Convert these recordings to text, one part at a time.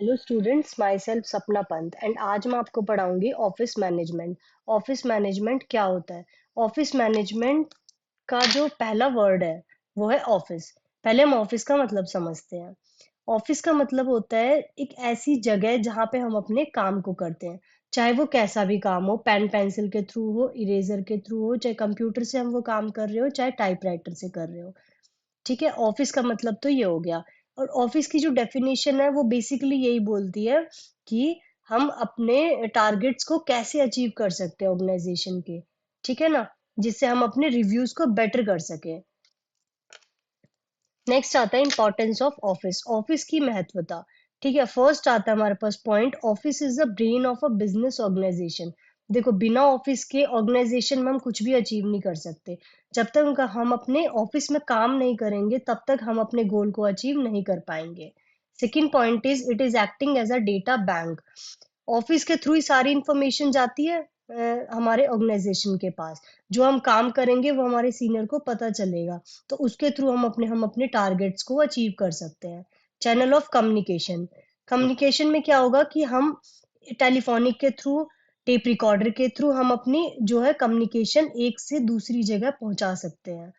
Hello students, my self सपना Pant and आज मैं आपको पढ़ाऊंगी ऑफिस मैनेजमेंट। ऑफिस मैनेजमेंट क्या होता है? ऑफिस मैनेजमेंट का जो पहला वर्ड है वो है ऑफिस। पहले हम ऑफिस का मतलब समझते हैं। ऑफिस का मतलब होता है एक ऐसी जगह जहाँ पे हम अपने काम को करते हैं, चाहे वो कैसा भी काम हो, पेन पेंसिल के थ्रू हो, इरेजर के थ्रू हो, चाहे कंप्यूटर से हम वो काम कर रहे हो, चाहे टाइपराइटर से कर रहे हो। ठीक है, ऑफिस का मतलब तो ये हो गया। और ऑफिस की जो डेफिनेशन है वो बेसिकली यही बोलती है कि हम अपने टारगेट्स को कैसे अचीव कर सकते हैं ऑर्गेनाइजेशन के। ठीक है ना, जिससे हम अपने रिव्यूज को बेटर कर सकें। नेक्स्ट आता है इंपॉर्टेंस ऑफ ऑफिस। ऑफिस की महत्वता। ठीक है, फर्स्ट आता है हमारे पास point, office is the brain of a business organisation. देखो, बिना ऑफिस के ऑर्गेनाइजेशन में हम कुछ भी अचीव नहीं कर सकते। जब तक हम अपने ऑफिस में काम नहीं करेंगे तब तक हम अपने गोल को अचीव नहीं कर पाएंगे। Second point is it is acting as a data bank. Office के थ्रू ही सारी इंफॉर्मेशन जाती है हमारे ऑर्गेनाइजेशन के पास। जो हम काम करेंगे वो हमारे सीनियर को पता चलेगा, तो उसके थ्रू हम अपने टारगेट्स को अचीव कर सकते हैं। Channel of communication. कम्युनिकेशन में क्या होगा कि हम टेलीफोनिक के थ्रू, टेप रिकॉर्डर के थ्रू हम अपनी जो है कम्युनिकेशन एक से दूसरी जगह पहुंचा सकते हैं।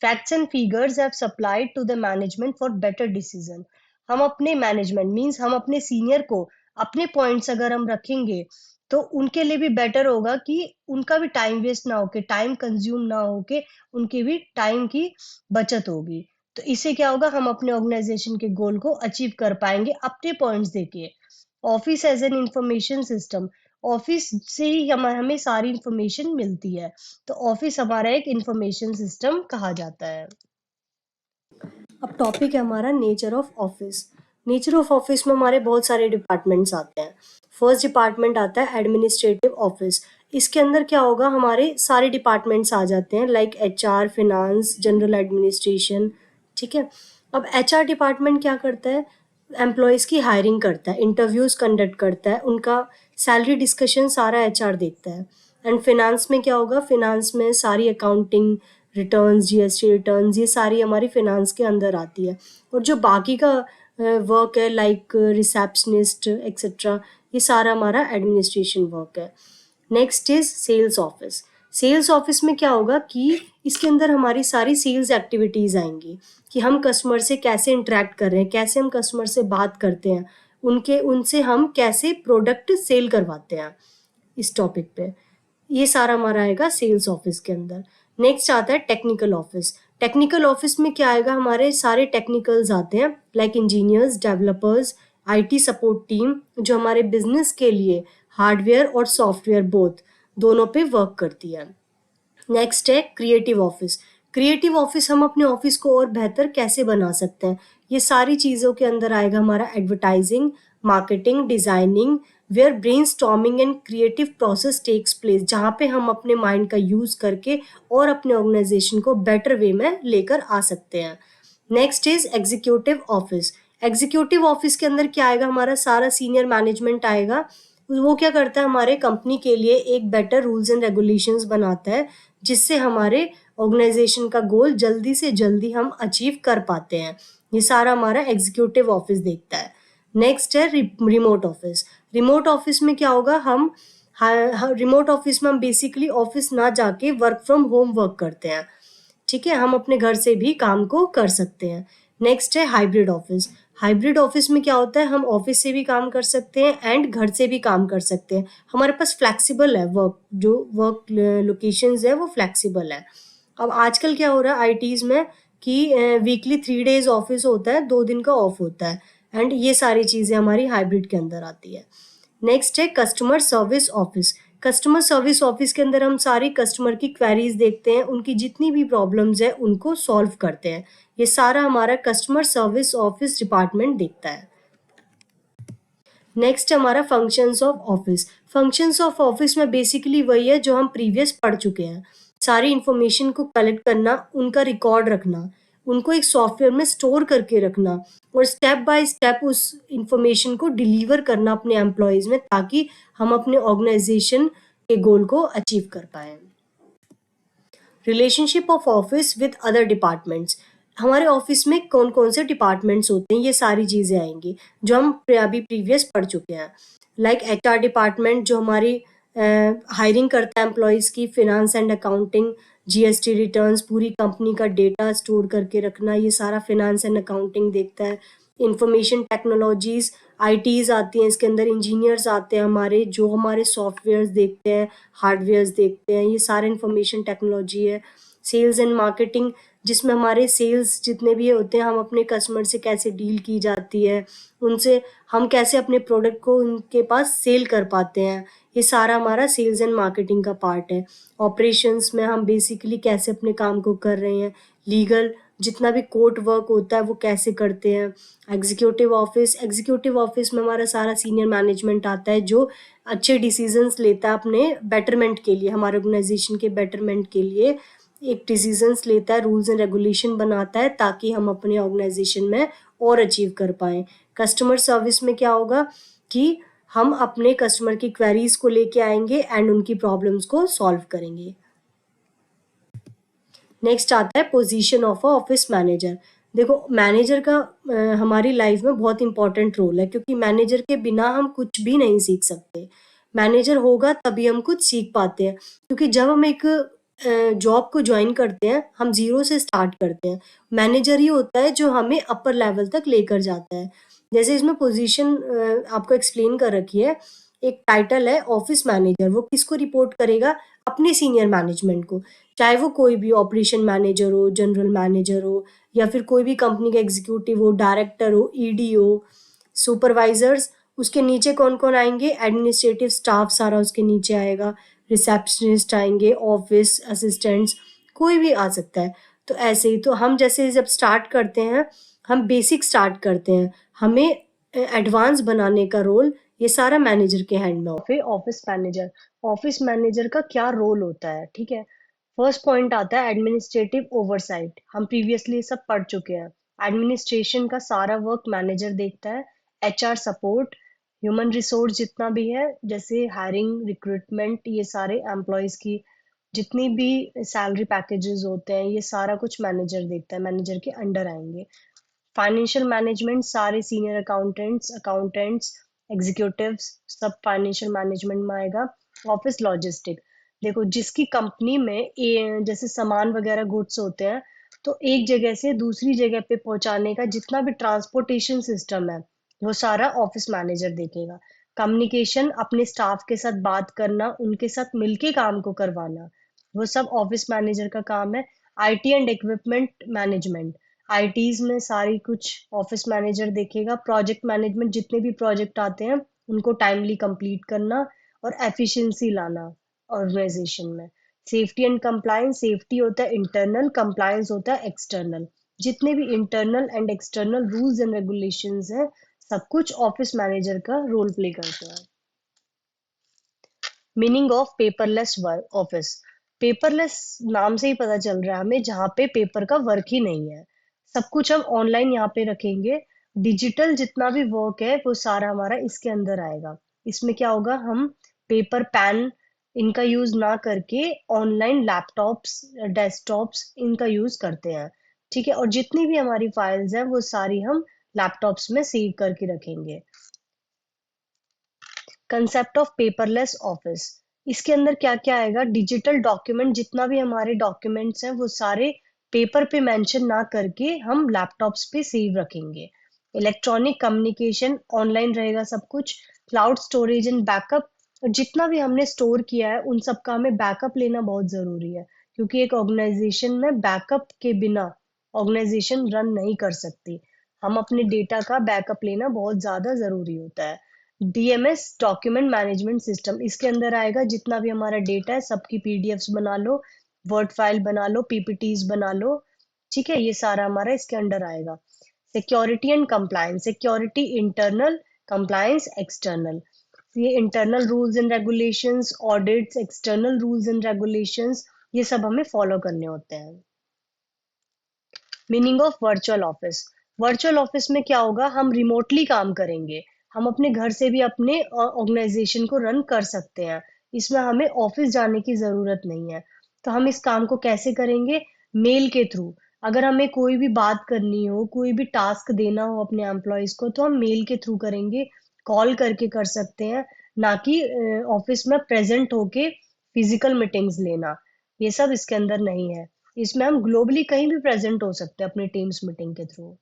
Facts and figures have supplied to the management for better decision. हम अपने मैनेजमेंट मींस हम अपने सीनियर को अपने पॉइंट्स अगर हम रखेंगे तो उनके लिए भी बेटर होगा कि उनका भी टाइम वेस्ट ना होके, टाइम कंज्यूम ना होके, उनके भी टाइम की बचत होगी। तो इससे क्या होगा, हम अपने ऑर्गेनाइजेशन के गोल को अचीव कर पाएंगे अपने पॉइंट्स देके। Office as an information system. Office से ही हमें सारी इंफॉर्मेशन मिलती है, तो ऑफिस हमारा एक इंफॉर्मेशन सिस्टम कहा जाता है। अब टॉपिक है हमारा nature of office. Nature of office में हमारे बहुत सारे डिपार्टमेंट्स आते हैं। फर्स्ट डिपार्टमेंट आता है एडमिनिस्ट्रेटिव ऑफिस। इसके अंदर क्या होगा, हमारे सारे डिपार्टमेंट्स आ जाते हैं, like HR, finance, general administration. ठीक है, अब एचआर डिपार्टमेंट क्या करता है, एम्प्लॉयज़ की हायरिंग करता है, इंटरव्यूज़ कंडक्ट करता है, उनका सैलरी डिस्कशन सारा एचआर देखता है। एंड फिनांस में क्या होगा, फिनांस में सारी अकाउंटिंग, रिटर्न्स, जीएसटी रिटर्न्स, ये सारी हमारी फिनांस के अंदर आती है। और जो बाकी का वर्क है, लाइक रिसेप्शनिस्ट एक्सेट्रा, ये सारा हमारा एडमिनिस्ट्रेशन वर्क है। Next is sales office. Sales office में क्या होगा कि इसके अंदर हमारी सारी सेल्स एक्टिविटीज़ आएंगी, कि हम कस्टमर से कैसे इंटरेक्ट कर रहे हैं, कैसे हम कस्टमर से बात करते हैं, उनसे हम कैसे प्रोडक्ट सेल करवाते हैं, इस टॉपिक पे। ये सारा हमारा आएगा सेल्स ऑफिस के अंदर। नेक्स्ट आता है टेक्निकल ऑफिस। टेक्निकल ऑफिस में क्या आएगा, हमारे सारे टेक्निकल्स आते हैं, like engineers, developers, IT support team, जो हमारे बिजनेस के लिए हार्डवेयर और सॉफ्टवेयर दोनों पे वर्क करती है। नेक्स्ट है क्रिएटिव ऑफिस। क्रिएटिव ऑफिस, हम अपने ऑफिस को और बेहतर कैसे बना सकते हैं, ये सारी चीज़ों के अंदर आएगा हमारा advertising, marketing, designing, where brainstorming and creative process takes place, जहाँ पे हम अपने माइंड का यूज़ करके और अपने ऑर्गेनाइजेशन को बेटर वे में लेकर आ सकते हैं। Next is executive office. Executive office के अंदर क्या आएगा, हमारा सारा सीनियर मैनेजमेंट आएगा। वो क्या करता है, हमारे कंपनी के लिए एक बेटर रूल्स एंड रेगुलेशंस बनाता है, जिससे हमारे ऑर्गेनाइजेशन का गोल जल्दी से जल्दी हम अचीव कर पाते हैं। ये सारा हमारा एग्जीक्यूटिव ऑफिस देखता है। नेक्स्ट है रिमोट ऑफिस। रिमोट ऑफिस में क्या होगा, हम रिमोट ऑफिस में हम बेसिकली ऑफिस ना जाके वर्क फ्रॉम होम वर्क करते हैं। ठीक है, हम अपने घर से भी काम को कर सकते हैं। नेक्स्ट है हाइब्रिड ऑफिस। हाइब्रिड ऑफिस में क्या होता है, हम ऑफिस से भी काम कर सकते हैं एंड घर से भी काम कर सकते हैं। हमारे पास फ्लेक्सिबल है वर्क, जो वर्क लोकेशंस है वो फ्लेक्सिबल है। अब आजकल क्या हो रहा है आईटीज़ में कि वीकली 3 डेज ऑफिस होता है, 2 दिन का ऑफ होता है, एंड ये सारी चीज़ें हमारी हाइब्रिड के अंदर आती है। नेक्स्ट है customer service office. Customer service office के अंदर हम सारी कस्टमर की क्वेरीज देखते हैं, उनकी जितनी भी प्रॉब्लम्स है उनको सॉल्व करते हैं। ये सारा हमारा कस्टमर सर्विस ऑफिस डिपार्टमेंट देखता है। नेक्स्ट हमारा functions of office. Functions of office में बेसिकली वही है जो हम प्रीवियस पढ़ चुके हैं। सारी इंफॉर्मेशन को कलेक्ट करना, उनका रिकॉर्ड रखना, उनको एक सॉफ्टवेयर में स्टोर करके रखना, और स्टेप बाय स्टेप उस इंफॉर्मेशन को डिलीवर करना अपने एम्प्लॉयज़ में, ताकि हम अपने ऑर्गेनाइजेशन के गोल को अचीव कर पाएँ। Relationship of office with other departments. हमारे ऑफिस में कौन-कौन से डिपार्टमेंट्स होते हैं, ये सारी चीज़ें आएँगी, जो हम अभी प्रीवियस पढ़ चुके हैं। लाइक एचआर डिपार्टमेंट जो हमारी हायरिंग करता है एम्प्लॉइज़ की, finance and accounting, GST returns, पूरी कंपनी का डेटा स्टोर करके रखना, ये सारा फाइनेंस एंड अकाउंटिंग देखता है। इंफॉर्मेशन टेक्नोलॉजीज़, आईटीज़ आती हैं इसके अंदर, इंजीनियर्स आते हैं हमारे, जो हमारे सॉफ्टवेयर्स देखते हैं, हार्डवेयर्स देखते हैं, ये सारे इंफॉर्मेशन टेक्नोलॉजी है। सेल्स एंड मार्केटिंग, जिसमें हमारे सेल्स जितने भी होते हैं, हम अपने कस्टमर से कैसे डील की जाती है, उनसे हम कैसे अपने प्रोडक्ट को उनके पास सेल कर पाते हैं, ये सारा हमारा सेल्स एंड मार्केटिंग का पार्ट है। ऑपरेशंस में हम बेसिकली कैसे अपने काम को कर रहे हैं, लीगल जितना भी कोर्ट वर्क होता है वो कैसे करते हैं। एग्जीक्यूटिव ऑफिस में हमारा सारा सीनियर मैनेजमेंट आता है, जो अच्छे डिसीजंस लेता है अपने बेटरमेंट के लिए, हमारे ऑर्गेनाइजेशन के बेटरमेंट के लिए एक डिसीजंस लेता है, रूल्स एंड रेगुलेशन बनाता है, ताकि हम अपने ऑर्गेनाइजेशन में और अचीव कर पाएँ। कस्टमर सर्विस में क्या होगा कि हम अपने कस्टमर की क्वेरीज को लेके आएंगे एंड उनकी प्रॉब्लम्स को सॉल्व करेंगे। नेक्स्ट आता है position of a office manager. देखो मैनेजर का हमारी लाइफ में बहुत इंपॉर्टेंट रोल है, क्योंकि मैनेजर के बिना हम कुछ भी नहीं सीख सकते। मैनेजर होगा तभी हम कुछ सीख पाते हैं, क्योंकि जब हम एक जॉब को ज्वाइन करते हैं, हम ज़ीरो से स्टार्ट करते हैं। मैनेजर ही होता है जो हमें अपर लेवल तक लेकर जाता है। जैसे इसमें पोजीशन आपको एक्सप्लेन कर रखी है, एक टाइटल है ऑफिस मैनेजर, वो किसको रिपोर्ट करेगा? अपने सीनियर मैनेजमेंट को। चाहे वो कोई भी ऑपरेशन मैनेजर हो, जनरल मैनेजर हो, या फिर कोई भी कंपनी का एग्जीक्यूटिव हो, डायरेक्टर हो, ईडी हो, सुपरवाइजर्स। उसके नीचे कौन कौन आएंगे? एडमिनिस्ट्रेटिव स्टाफ सारा उसके नीचे आएगा, रिसेप्शनिस्ट आएंगे, ऑफिस असिस्टेंट्स, कोई भी आ सकता है। तो ऐसे ही तो हम जैसे जब स्टार्ट करते हैं, हम बेसिक स्टार्ट करते हैं, हमें एडवांस बनाने का रोल ये सारा मैनेजर के हैंड में होता फिर ऑफिस मैनेजर का क्या रोल होता है, ठीक है। फर्स्ट पॉइंट आता है एडमिनिस्ट्रेटिव ओवरसाइट। हम प्रीवियसली सब पढ़ चुके हैं। एडमिनिस्ट्रेशन का सारा वर्क मैनेजर देखता है। एचआर सपोर्ट, ह्यूमन रिसोर्स जितना भी है, जैसे हायरिंग, रिक्रूटमेंट, ये सारे एम्प्लॉयज की जितनी भी सैलरी पैकेजेस होते हैं, ये सारा कुछ मैनेजर देखता है, मैनेजर के अंडर आएंगे। फाइनेंशियल मैनेजमेंट, सारे सीनियर अकाउंटेंट्स एग्जीक्यूटिव्स सब फाइनेंशियल मैनेजमेंट में आएगा। ऑफिस लॉजिस्टिक, देखो जिसकी कंपनी में जैसे सामान वगैरह गुड्स होते हैं, तो एक जगह से दूसरी जगह पे पहुंचाने का जितना भी ट्रांसपोर्टेशन सिस्टम है, वो सारा ऑफिस मैनेजर देखेगा। कम्युनिकेशन, अपने स्टाफ के साथ बात करना, उनके साथ मिलके काम को करवाना, वो सब ऑफिस मैनेजर का काम है। IT and equipment management, ITs में सारी कुछ ऑफिस मैनेजर देखेगा। प्रोजेक्ट मैनेजमेंट, जितने भी प्रोजेक्ट आते हैं उनको टाइमली कंप्लीट करना और एफिशिएंसी लाना ऑर्गेनाइजेशन में। सेफ्टी एंड कंप्लायंस, सेफ्टी होता है इंटरनल, कंप्लायंस होता है एक्सटर्नल। जितने भी internal and external rules and regulations हैं, सब कुछ ऑफिस मैनेजर का रोल प्ले करते हैं। Meaning of paperless work office, paperless नाम से ही पता चल रहा है हमें, जहाँ पे पेपर का वर्क ही नहीं है, सब कुछ हम ऑनलाइन यहाँ पे रखेंगे। डिजिटल जितना भी वर्क है वो सारा हमारा इसके अंदर आएगा। इसमें क्या होगा, हम पेपर पेन इनका यूज ना करके ऑनलाइन लैपटॉप्स, डेस्कटॉप्स इनका यूज करते हैं, ठीक है। और जितनी भी हमारी फाइल्स हैं वो सारी हम लैपटॉप्स में सेव करके रखेंगे। कंसेप्ट ऑफ पेपरलेस ऑफिस, इसके अंदर क्या क्या आएगा? डिजिटल डॉक्यूमेंट, जितना भी हमारे डॉक्यूमेंट्स हैं वो सारे पेपर पे मेंशन ना करके हम लैपटॉप्स पे सेव रखेंगे। इलेक्ट्रॉनिक कम्युनिकेशन, ऑनलाइन रहेगा सब कुछ। क्लाउड स्टोरेज एंड बैकअप, और जितना भी हमने स्टोर किया है उन सब का हमें बैकअप लेना बहुत जरूरी है, क्योंकि एक ऑर्गेनाइजेशन में बैकअप के बिना ऑर्गेनाइजेशन रन नहीं कर सकती। हम अपने डेटा का बैकअप लेना बहुत ज्यादा जरूरी होता है। डीएमएस, डॉक्यूमेंट मैनेजमेंट सिस्टम, इसके अंदर आएगा जितना भी हमारा डेटा है सबकी पीडीएफ्स बना लो, वर्ड फाइल बना लो, पीपीटीज बना लो, ठीक है। ये सारा हमारा इसके अंडर आएगा। Security and compliance, security internal, compliance external. ये internal rules and regulations, audits, external rules and regulations, ये सब हमें फॉलो करने होते हैं। Meaning of virtual office, virtual office में क्या होगा, हम रिमोटली काम करेंगे। हम अपने घर से भी अपने ऑर्गेनाइजेशन को रन कर सकते हैं, इसमें हमें ऑफिस जाने की जरूरत नहीं है। तो हम इस काम को कैसे करेंगे? मेल के थ्रू। अगर हमें कोई भी बात करनी हो, कोई भी टास्क देना हो अपने एम्प्लॉइज़ को, तो हम मेल के थ्रू करेंगे, कॉल करके कर सकते हैं, ना कि ऑफ़िस में प्रेज़ेंट होके फ़िज़िकल मीटिंग्स लेना। ये सब इसके अंदर नहीं है। इसमें हम ग्लोबली कहीं भी प्रेज़ेंट हो सकते हैं अपनी टीम्स मीटिंग के through.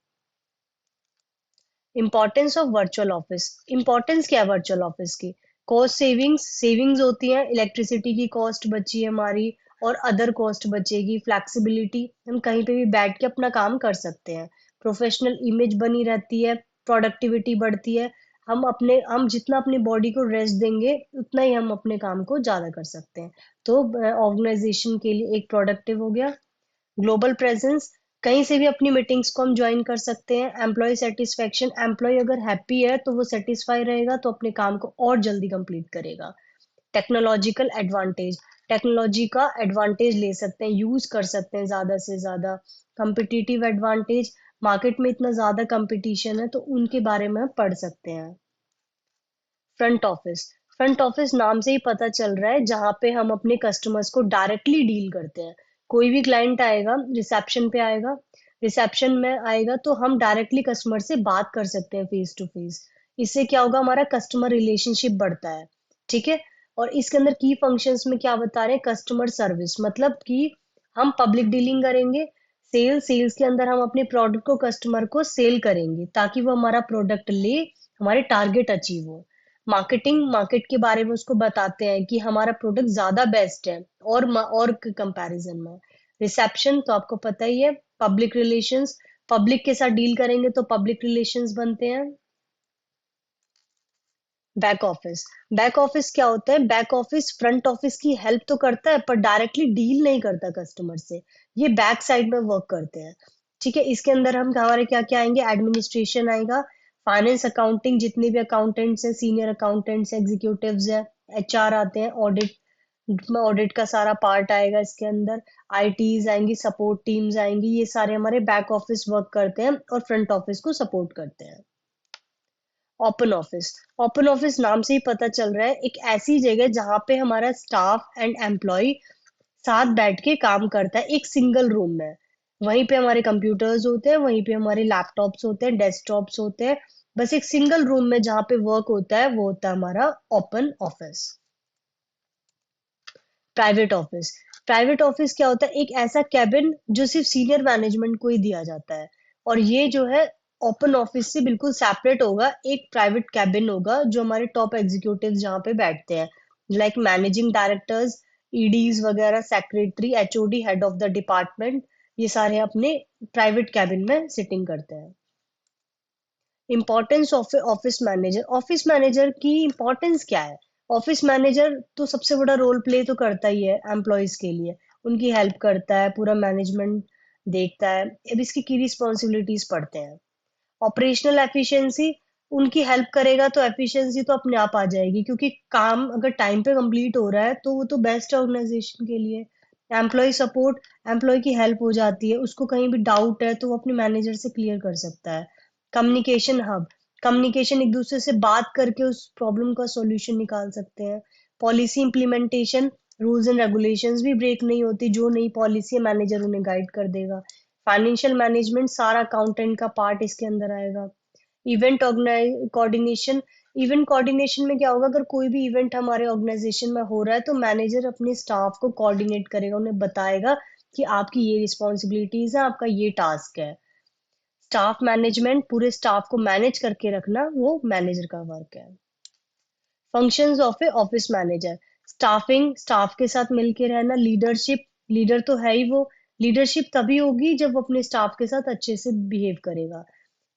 Importance of virtual office. Importance क्या है वर्चुअल ऑफिस की? कॉस्ट सेविंग्स सेविंग्स होती है, इलेक्ट्रिसिटी की कॉस्ट बची है हमारी और अदर कॉस्ट बचेगी। फ्लैक्सिबिलिटी, हम कहीं पे भी बैठ के अपना काम कर सकते हैं। प्रोफेशनल इमेज बनी रहती है, प्रोडक्टिविटी बढ़ती है। हम जितना अपनी बॉडी को रेस्ट देंगे उतना ही हम अपने काम को ज्यादा कर सकते हैं। तो ऑर्गेनाइजेशन के लिए एक प्रोडक्टिव हो गया। ग्लोबल प्रेजेंस, कहीं से भी अपनी मीटिंग्स को हम ज्वाइन कर सकते हैं। एम्प्लॉय सेटिस्फेक्शन, एम्प्लॉय अगर हैप्पी है तो वो सेटिस्फाई रहेगा तो अपने काम को और जल्दी कंप्लीट करेगा। टेक्नोलॉजिकल एडवांटेज, टेक्नोलॉजी का एडवांटेज ले सकते हैं, यूज कर सकते हैं ज्यादा से ज्यादा। कम्पिटिटिव एडवांटेज, मार्केट में इतना ज्यादा कंपटीशन है तो उनके बारे में हम पढ़ सकते हैं। फ्रंट ऑफिस, फ्रंट ऑफिस नाम से ही पता चल रहा है जहाँ पे हम अपने कस्टमर्स को डायरेक्टली डील करते हैं। कोई भी क्लाइंट आएगा, रिसेप्शन में आएगा तो हम डायरेक्टली कस्टमर से बात कर सकते हैं फेस टू फेस। इससे क्या होगा, हमारा कस्टमर रिलेशनशिप बढ़ता है। ठीक है। और इसके अंदर की फंक्शंस में क्या बता रहे हैं, कस्टमर सर्विस मतलब कि हम पब्लिक डीलिंग करेंगे। सेल्स के अंदर हम अपने प्रोडक्ट को कस्टमर को सेल करेंगे ताकि वो हमारा प्रोडक्ट ले, हमारे टारगेट अचीव हो। मार्केट के बारे में उसको बताते हैं कि हमारा प्रोडक्ट ज़्यादा बेस्ट है और कंपैरिजन में। रिसेप्शन तो आपको पता ही है, पब्लिक रिलेशंस, पब्लिक के साथ डील करेंगे तो पब्लिक रिलेशंस बनते हैं। बैक ऑफिस, बैक ऑफिस क्या होता है, बैक ऑफिस फ्रंट ऑफिस की हेल्प तो करता है पर डायरेक्टली डील नहीं करता कस्टमर से। ये बैक साइड में वर्क करते हैं। ठीक है। इसके अंदर हम हमारे क्या क्या आएंगे, एडमिनिस्ट्रेशन आएगा, फाइनेंस अकाउंटिंग, जितने भी अकाउंटेंट्स हैं, सीनियर अकाउंटेंट्स, एग्जीक्यूटिव्स हैं, एचआर आते हैं, ऑडिट का सारा पार्ट आएगा इसके अंदर। आईटीज आएंगी, सपोर्ट टीम्स आएंगी, ये सारे हमारे बैक ऑफिस वर्क करते हैं और फ्रंट ऑफिस को सपोर्ट करते हैं। ओपन ऑफिस, ओपन ऑफिस नाम से ही पता चल रहा है एक ऐसी जगह जहाँ पे हमारा स्टाफ एंड एम्प्लॉय साथ बैठ के काम करता है एक सिंगल रूम में। वहीं पे हमारे कंप्यूटर्स होते हैं, वहीं पे हमारे लैपटॉप्स होते हैं, डेस्कटॉप्स होते हैं। बस एक सिंगल रूम में जहाँ पे वर्क होता है वो होता है हमारा open office. Private office, private office क्या होता है, एक ऐसा कैबिन जो सिर्फ सीनियर मैनेजमेंट को ही दिया जाता है। और ये जो है ओपन ऑफिस से बिल्कुल सेपरेट होगा, एक प्राइवेट कैबिन होगा जो हमारे टॉप एग्जीक्यूटिव जहाँ पे बैठते हैं, लाइक मैनेजिंग डायरेक्टर्स, ईडीज वगैरह, secretary, HOD, head of the department, ये सारे अपने प्राइवेट कैबिन में सिटिंग करते हैं। Importance of office manager, office manager की इम्पोर्टेंस क्या है? ऑफिस मैनेजर तो सबसे बड़ा रोल प्ले तो करता ही है एम्प्लॉयज के लिए, उनकी हेल्प करता है, पूरा मैनेजमेंट देखता है। अब इसकी की रिस्पॉन्सिबिलिटीज पढ़ते हैं। ऑपरेशनल एफिशिएंसी, उनकी हेल्प करेगा तो एफिशिएंसी तो अपने आप आ जाएगी, क्योंकि काम अगर टाइम पे कंप्लीट हो रहा है तो वो तो बेस्ट है ऑर्गेनाइजेशन के लिए। एम्प्लॉय सपोर्ट, एम्प्लॉय की हेल्प हो जाती है, उसको कहीं भी डाउट है तो वो अपने मैनेजर से क्लियर कर सकता है। कम्युनिकेशन हब, कम्युनिकेशन, एक दूसरे से बात करके उस प्रॉब्लम का सॉल्यूशन निकाल सकते हैं। Policy implementation, rules and regulations भी ब्रेक नहीं होती, जो नई पॉलिसी है मैनेजर उन्हें गाइड कर देगा। फाइनेंशियल मैनेजमेंट, सारा अकाउंटेंट का पार्ट इसके अंदर आएगा। इवेंट कोऑर्डिनेशन, इवेंट कोऑर्डिनेशन में क्या होगा, अगर कोई भी इवेंट हमारे ऑर्गेनाइजेशन में हो रहा है तो मैनेजर अपने स्टाफ को कोऑर्डिनेट करेगा, उन्हें बताएगा कि आपकी ये रिस्पॉन्सिबिलिटीज है, आपका ये टास्क है। स्टाफ मैनेजमेंट, पूरे स्टाफ को मैनेज करके रखना वो मैनेजर का वर्क है। Functions of A office manager, staffing, staff के साथ मिलके रहना, लीडरशिप, लीडर तो है ही वो। लीडरशिप तभी होगी जब वो अपने स्टाफ के साथ अच्छे से बिहेव करेगा।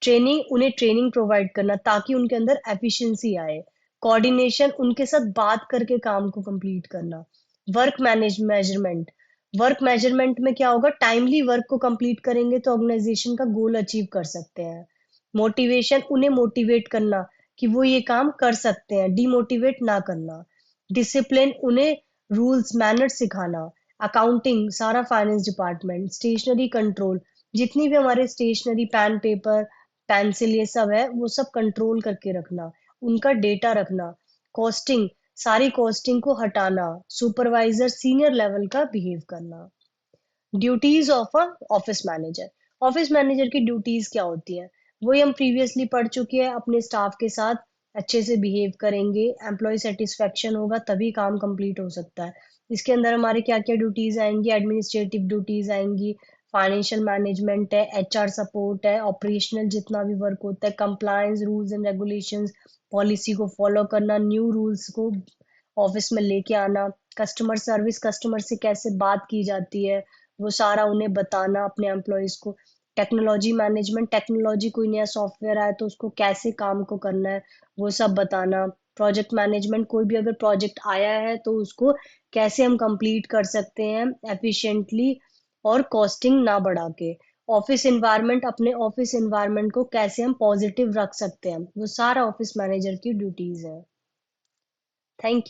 ट्रेनिंग, उन्हें ट्रेनिंग प्रोवाइड करना ताकि उनके अंदर एफिशिएंसी आए। कोऑर्डिनेशन, उनके साथ बात करके काम को कंप्लीट करना। Work manage measurement, work measurement में क्या होगा, टाइमली वर्क को कंप्लीट करेंगे तो ऑर्गेनाइजेशन का गोल अचीव कर सकते हैं। मोटिवेशन, उन्हें मोटिवेट करना कि वो ये काम कर सकते हैं, डिमोटिवेट ना करना। डिसिप्लिन, उन्हें रूल्स मैनर सिखाना। अकाउंटिंग, सारा फाइनेंस डिपार्टमेंट। स्टेशनरी कंट्रोल, जितनी भी हमारे स्टेशनरी, पेन पेपर, पेंसिल, ये सब है वो सब कंट्रोल करके रखना, उनका डेटा रखना। कॉस्टिंग, सारी कॉस्टिंग को हटाना। सुपरवाइजर, सीनियर लेवल का बिहेव करना। Duties of a office manager. Office manager की ड्यूटीज क्या होती हैं? वही हम प्रीवियसली पढ़ चुके हैं। अपने स्टाफ के साथ अच्छे से बिहेव करेंगे, एम्प्लॉय सेटिस्फेक्शन होगा तभी काम कंप्लीट हो सकता है। इसके अंदर हमारे क्या क्या ड्यूटीज आएंगी? एडमिनिस्ट्रेटिव ड्यूटीज आएंगी, फाइनेंशियल मैनेजमेंट है, एचआर सपोर्ट है, ऑपरेशनल जितना भी वर्क होता है, compliance, rules and regulations, policy को फॉलो करना, न्यू रूल्स को ऑफिस में लेके आना, कस्टमर सर्विस, कस्टमर से कैसे बात की जाती है, वो सारा उन्हें बताना अपने एम्प्लॉयज को। टेक्नोलॉजी मैनेजमेंट, टेक्नोलॉजी कोई नया सॉफ्टवेयर आए तो उसको कैसे काम को करना है, वो सब बताना। प्रोजेक्ट मैनेजमेंट, कोई भी अगर प्रोजेक्ट आया है तो उसको कैसे हम कंप्लीट कर सकते हैं एफिशिएंटली और कॉस्टिंग ना बढ़ा के। ऑफिस एनवायरनमेंट, अपने ऑफिस एनवायरनमेंट को कैसे हम पॉजिटिव रख सकते हैं, वो सारा ऑफिस मैनेजर की ड्यूटीज है। Thank you.